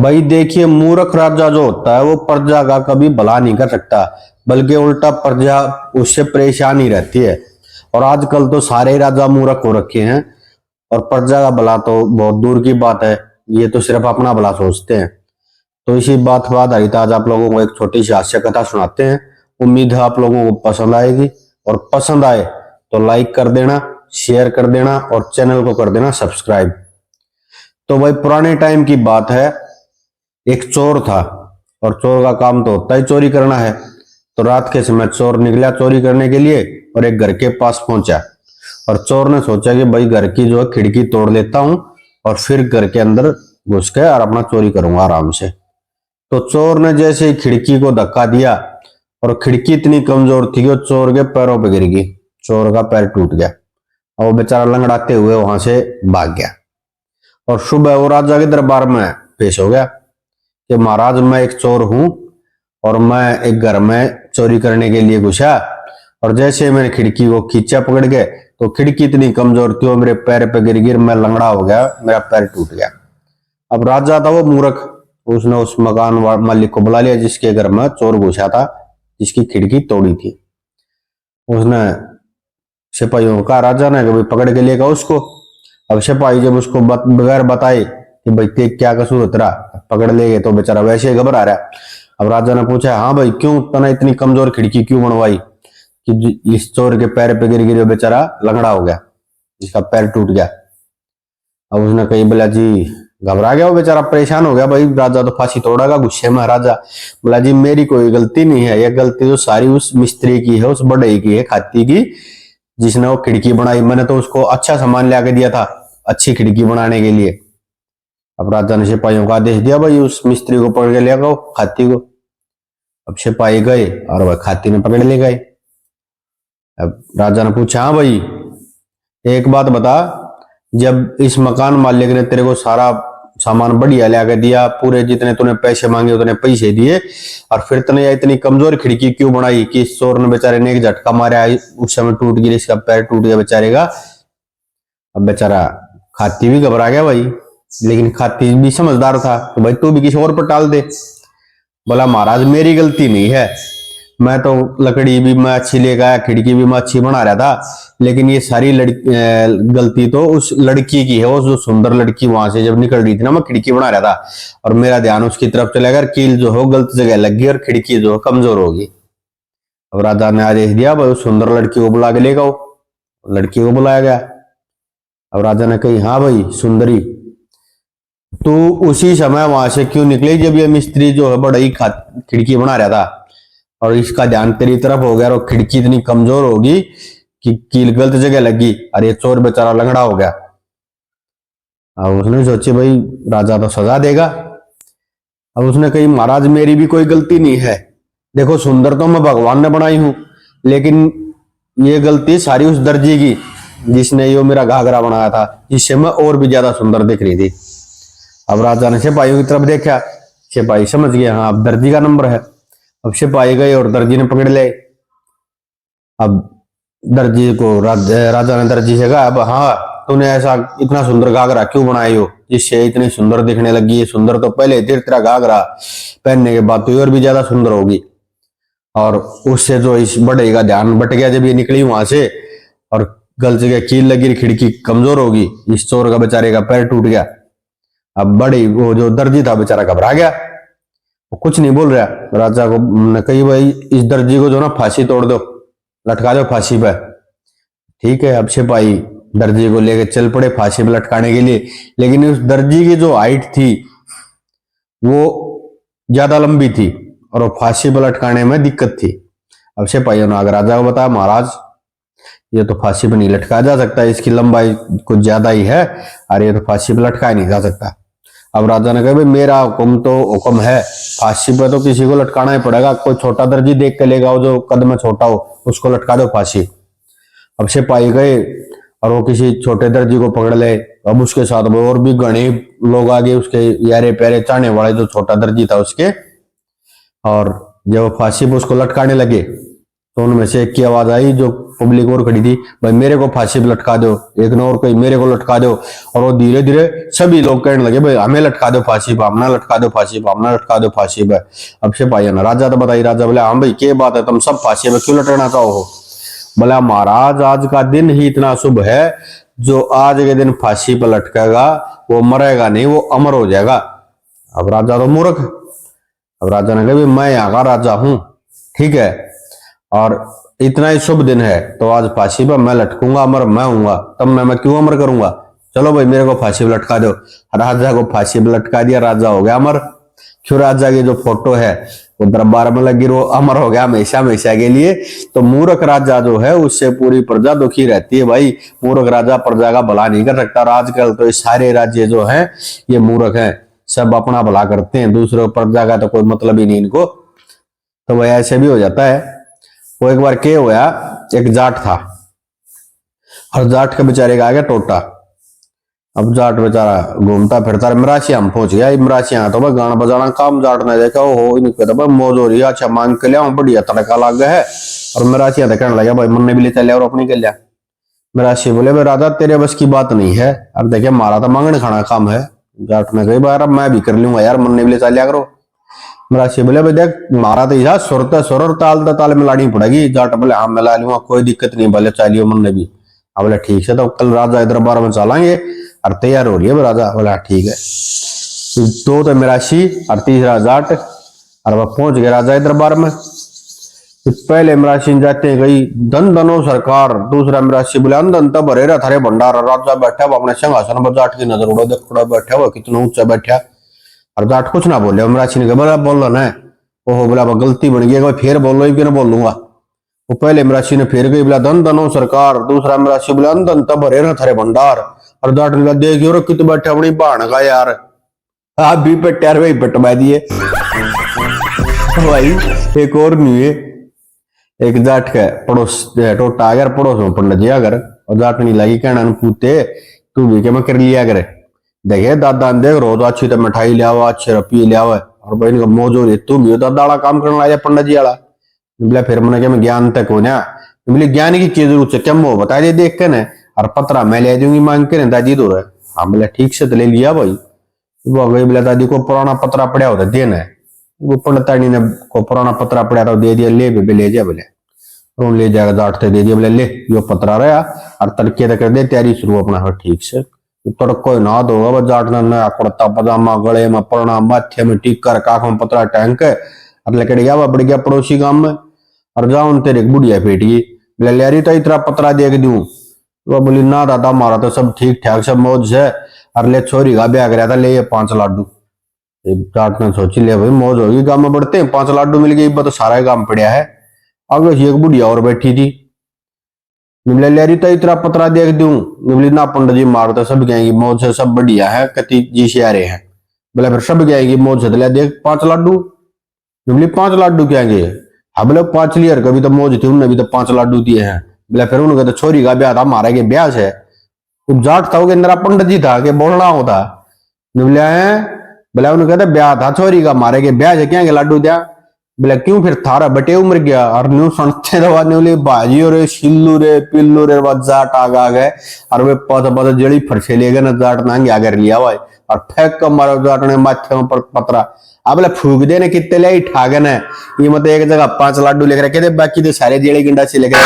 भाई देखिए, मूर्ख राजा जो होता है वो प्रजा का कभी भला नहीं कर सकता, बल्कि उल्टा प्रजा उससे परेशान ही रहती है। और आजकल तो सारे राजा मूर्ख हो रखे हैं, और प्रजा का भला तो बहुत दूर की बात है। ये तो सिर्फ अपना भला सोचते हैं। तो इसी बात पर आधारित आज आप लोगों को एक छोटी सी हास्य कथा सुनाते हैं। उम्मीद है आप लोगों को पसंद आएगी, और पसंद आए तो लाइक कर देना, शेयर कर देना और चैनल को कर देना सब्सक्राइब। तो भाई पुराने टाइम की बात है, एक चोर था, और चोर का काम तो होता ही चोरी करना है। तो रात के समय चोर निकला चोरी करने के लिए, और एक घर के पास पहुंचा। और चोर ने सोचा कि भाई घर की जो है खिड़की तोड़ लेता हूं, और फिर घर के अंदर घुस के और अपना चोरी करूंगा आराम से। तो चोर ने जैसे ही खिड़की को धक्का दिया, और खिड़की इतनी कमजोर थी कि वो चोर के पैरों पर गिर गई। चोर का पैर टूट गया, और वो बेचारा लंगड़ाते हुए वहां से भाग गया। और सुबह वो राजा के दरबार में पेश हो गया कि महाराज, मैं एक चोर हूं, और मैं एक घर में चोरी करने के लिए घुसा, और जैसे मैंने खिड़की को खींचा पकड़ के, तो खिड़की इतनी कमजोर थी वो मेरे पैर पे गिर गिर मैं लंगड़ा हो गया, मेरा पैर टूट गया। अब राजा था वो मूर्ख, उसने उस मकान मालिक को बुला लिया जिसके घर में चोर घुसा था, जिसकी खिड़की तोड़ी थी। उसने सिपाहियों को कहा, राजा ने कभी पकड़ के लेगा उसको। अब सिपाही जब उसको बगैर बताए कि भाई ते क्या कसूर उतरा, पकड़ ले गए, तो बेचारा वैसे ही घबरा रहा। अब राजा ने पूछा, हाँ भाई, क्यों तना इतनी कमजोर खिड़की क्यों बनवाई कि इस चोर के पैर पे गिर गिर बेचारा लंगड़ा हो गया, जिसका पैर टूट गया। अब उसने कही, बोला जी, घबरा गया वो बेचारा, परेशान हो गया। भाई राजा तो फांसी तोड़ेगा गुस्से में। राजा बोला, जी मेरी कोई गलती नहीं है, यह गलती तो सारी उस मिस्त्री की है, उस बढ़ई की है, खाती की, जिसने वो खिड़की बनाई। मैंने तो उसको अच्छा सामान ला के दिया था अच्छी खिड़की बनाने के लिए। अब राजा ने सिपाहियों को आदेश दिया, भाई उस मिस्त्री को पकड़ के ले आओ, खाती को। अब सिपाही गए और वह खाती में पकड़ ले गए। अब राजा ने पूछा, हाँ भाई एक बात बता, जब इस मकान मालिक ने तेरे को सारा सामान बढ़िया ला के दिया, पूरे जितने तूने पैसे मांगे उतने पैसे दिए, और फिर तूने इतनी कमजोर खिड़की क्यों बनाई कि इस चोर ने बेचारे ने एक झटका मारा, उस समय टूट गया, इसका पैर टूट गया बेचारे का। अब बेचारा खाती भी घबरा गया भाई, लेकिन खाती भी समझदार था, तो भाई तू भी किसी और पर टाल दे। बोला, महाराज मेरी गलती नहीं है, मैं तो लकड़ी भी मैं अच्छी लेकर आया, खिड़की भी मैं अच्छी बना रहा था, लेकिन ये सारी गलती तो उस लड़की की है। वो जो सुंदर लड़की वहां से जब निकल रही थी ना, मैं खिड़की बना रहा था, और मेरा ध्यान उसकी तरफ चला गया, कील जो हो गलत जगह लग गई, और खिड़की जो कमजोर होगी। अब राजा ने आदेश दिया, भाई उस सुंदर लड़की को बुला के ले आओ। लड़की को बुलाया गया। अब राजा ने कही, हाँ भाई सुंदरी, तू उसी समय वहां से क्यों निकली जब ये मिस्त्री जो है बड़ा ही खिड़की बना रहा था, और इसका ध्यान तेरी तरफ हो गया, और खिड़की इतनी कमजोर होगी कि कील गलत जगह लगी, और ये चोर बेचारा लंगड़ा हो गया। अब उसने सोची, भाई राजा तो सजा देगा। अब उसने कही, महाराज मेरी भी कोई गलती नहीं है, देखो सुंदर तो मैं भगवान ने बनाई हूं, लेकिन ये गलती सारी उस दर्जी की, जिसने ये मेरा घाघरा बनाया था, जिससे मैं और भी ज्यादा सुंदर दिख रही थी। अब राजा ने सिपाहियों की तरफ देखा, सिपाही समझ गया, हाँ अब दर्जी का नंबर है। अब सिपाही गए और दर्जी ने पकड़ ले। अब दर्जी को राजा ने दर्जी से कहा, अब हाँ तूने ऐसा इतना सुंदर घाघरा क्यों बनाई हो, जिससे इतनी सुंदर दिखने लगी है? सुंदर तो पहले तेरा घाघरा पहनने के बाद तो और भी ज्यादा सुंदर होगी। और उससे जो इस बड़े का ध्यान बट गया जब ये निकली वहां से, और गलत जगह कील लगी, खिड़की कमजोर होगी, इस चोर का बेचारे का पैर टूट गया। अब बड़ी वो जो दर्जी था बेचारा घबरा गया, वो कुछ नहीं बोल रहा। राजा को कही, भाई इस दर्जी को जो ना फांसी तोड़ दो, लटका दो फांसी पे। ठीक है, अब सिपाही दर्जी को लेकर चल पड़े फांसी पे लटकाने के लिए, लेकिन उस दर्जी की जो हाइट थी वो ज्यादा लंबी थी, और वो फांसी पे लटकाने में दिक्कत थी। अब सिपाहियों ने अगर राजा को बताया, महाराज ये तो फांसी पे नहीं लटकाया जा सकता, इसकी लंबाई कुछ ज्यादा ही है, और ये तो फांसी पे लटकाया नहीं जा सकता। अब राजा ने कहा, भाई मेरा हुक्म तो हुक्म है, फांसी पे तो किसी को लटकाना ही पड़ेगा, कोई छोटा दर्जी देख के लेगा, जो कद में छोटा हो उसको लटका दो फांसी। अब सिपाही गए और वो किसी छोटे दर्जी को पकड़ ले। अब उसके साथ वो और भी घने लोग आ गए, उसके यारे प्यारे चाहने वाले, जो छोटा दर्जी था उसके। और जब फांसी पे उसको लटकाने लगे, तो उनमें से एक की आवाज आई जो पब्लिक और खड़ी थी, भाई मेरे को फांसी पे लटका दो। एक ने और कोई मेरे को लटका दो। और वो धीरे धीरे सभी लोग कहने लगे भाई हमें लटका दो फांसी पे, हमने लटका दो फांसी पे, हमने लटका दो फांसी पे। अब से भाई ना राजा तो बताई, राजा बोले हाँ भाई क्या बात है, तुम सब फांसी पे क्यों लटकना चाहो हो? बोला महाराज आज का दिन ही इतना शुभ है, जो आज के दिन फांसी पर लटकेगा वो मरेगा नहीं, वो अमर हो जाएगा। अब राजा तो मूर्ख, अब राजा ने कहा मैं यहाँ का राजा हूं, ठीक है, और इतना ही शुभ दिन है तो आज फांसी पर मैं लटकूंगा, अमर मैं हूंगा, तब मैं क्यों अमर करूंगा? चलो भाई मेरे को फांसी पर लटका दो। राजा को फांसी पर लटका दिया, राजा हो गया अमर। क्यों? राजा की जो फोटो है वो दरबार में लगी, वो अमर हो गया हमेशा हमेशा के लिए। तो मूर्ख राजा जो है उससे पूरी प्रजा दुखी रहती है भाई। मूर्ख राजा प्रजा का भला नहीं कर सकता। और आजकल तो ये सारे राज्य जो है ये मूर्ख हैं, सब अपना भला करते हैं, दूसरों प्रजा का तो कोई मतलब ही नहीं इनको। तो वह ऐसे भी हो जाता है। वो एक बार क्या हुआ, एक जाट था और जाट के बेचारे का आ गया टोटा। अब जाट बेचारा घूमता फिरता मरासिया में पहुंच गया। मरासिया तो भाई गाना बजाना काम जाट ने देखा, हो कहता भाई मौज हो रही है, अच्छा मांग के लिया बढ़िया तड़का लग गया है। और मरासिया तो कहने लगा भाई मन भी ले चलिया और अपनी के लिया। मरासी बोले भाई राजा तेरे बस की बात नहीं है, अब देखिए मारा तो मांगने खाना काम है। जाट ने कही बार अब मैं भी कर लूंगा यार, मन भी ले चलिया करो। मरासी बोले भाई देख मारा तो यह सुर और ताल मिलानी पड़ेगी। जाट बोले हाँ मिला लूंगा कोई दिक्कत नहीं, भले चालियो मन ने भी। अब बोले ठीक है तो कल राजा दरबार में चलेंगे। और तैयार हो रही है राजा, बोला ठीक है। दो तो मरासी और तीसरा जाट, और वह पहुंच गए राजा दरबार में। पहले मरासी जाते गई धन धनो सरकार, दूसरा मरासी बोले अंधन तब भरे रहा थारे भंडार। राजा बैठा वो अपने सिंहासन पर, जाट की नजर उड़ा देखा बैठा हुआ कितना ऊंचा बैठा। और जाट कुछ ना बोले, मरासी ने कहा बोला बोल ना, ओहो बोला गलती बन गई, फिर बोलो ही बोल लूंगा। वो पहले मरासी ने फिर गई बोला धन धनो सरकार, दूसरा मरासी बोला अंधन तब भरे रहा थारे भंडार। और जाट ने देखियो रो कित बैठा अपनी भाण का यार, आप भी पट्टार भाई पटवा दिए भाई। एक और नहीं है, एक जाट का पड़ोस टोटा आ गया पड़ोस में पंडित जी अगर, और जाट नहीं लगी कहना पूछते तू भी क्या मैं कर लिया करे। देखे दादा देख रोज अच्छी तो मिठाई लिया हुआ, अच्छे रुपये लिया हुआ, और भाई इनका मौज हो रही, तू भी दादा वाला काम करने लगा पंडित जी वाला। बोला फिर मैंने क्या मैं ज्ञान तक हो ना, बोले ज्ञान की क्या जरूरत है, क्या वो बता दे देख के ना, और पत्रा मैं ले दूंगी मांग के दादी दो रहे। हाँ बोला ठीक से तो ले लिया भाई। वो गई बोला दादी को पुराना पत्रा पड़ा होता देना है, वो पंडितानी ने को पुराना पत्रा पड़ा था दे दिया, ले जा बोले, और ले जाकर जाट से दे दिया, बोले ले यो पत्रा रहा और तड़के तक कर दे तैयारी शुरू अपना ठीक से। तड़को ना दोगा वो जाट ने नया कुर्ता पजामा, गले में पड़ना, माथे में टिक्कर, काख में पतरा टैंक और लेकर गया वह बढ़ गया पड़ोसी गांव में। और जाऊन तेरे बुढ़िया पेटी बोले ले रही तो इतना पतरा देख दूं। वो बोली ना दादा मारा तो सब ठीक ठाक सब मौज है, और ले छोरी का ब्याह कराया था ले ये 5 लाडू। जाट ने सोची ले भाई मौज होगी, गांव में बढ़ते हैं 5 लाडू मिल गए, तो सारा काम पड़ा है। आगे एक बुढ़िया और बैठी थी, निमले ले रही तो इतना पतरा देख दूं। निमली ना पंडित जी मारो तो सब गएंगी मौज से, सब बढ़िया है, कति जी से आ रहे हैं। बोले फिर सब गएंगी मौज से, ले देख 5 लाडू। निमली 5 लाडू क्या गए, हाँ बोले 5 लियर, कभी तो मौज थी उनने भी तो 5 लाडू दिए हैं। बोले फिर उन्होंने तो छोरी का ब्याह था, मारा के ब्याह से जाट था वो अंदर पंडित जी था कि बोलना होता। निमले बोले उन्होंने कहते ब्याह था छोरी का, मारे के ब्याह से क्या लाडू दिया। बोले क्यों फिर थारा बटे उमर गया, और न्यू सुनते रहे भाजी और सिल्लू रे पिल्लू रे जाट आ गए, और वे पद जड़ी फरसे ले गए ना, जाट नांगे आगे लिया हुआ और फेंक कर मारो जाट ने माथे में पतरा। अब बोले फूक देने कितने ले ठागे ने, ये मतलब एक जगह 5 लाडू लेकर रखे थे, बाकी तो सारे जेड़े गिंडा से लेकर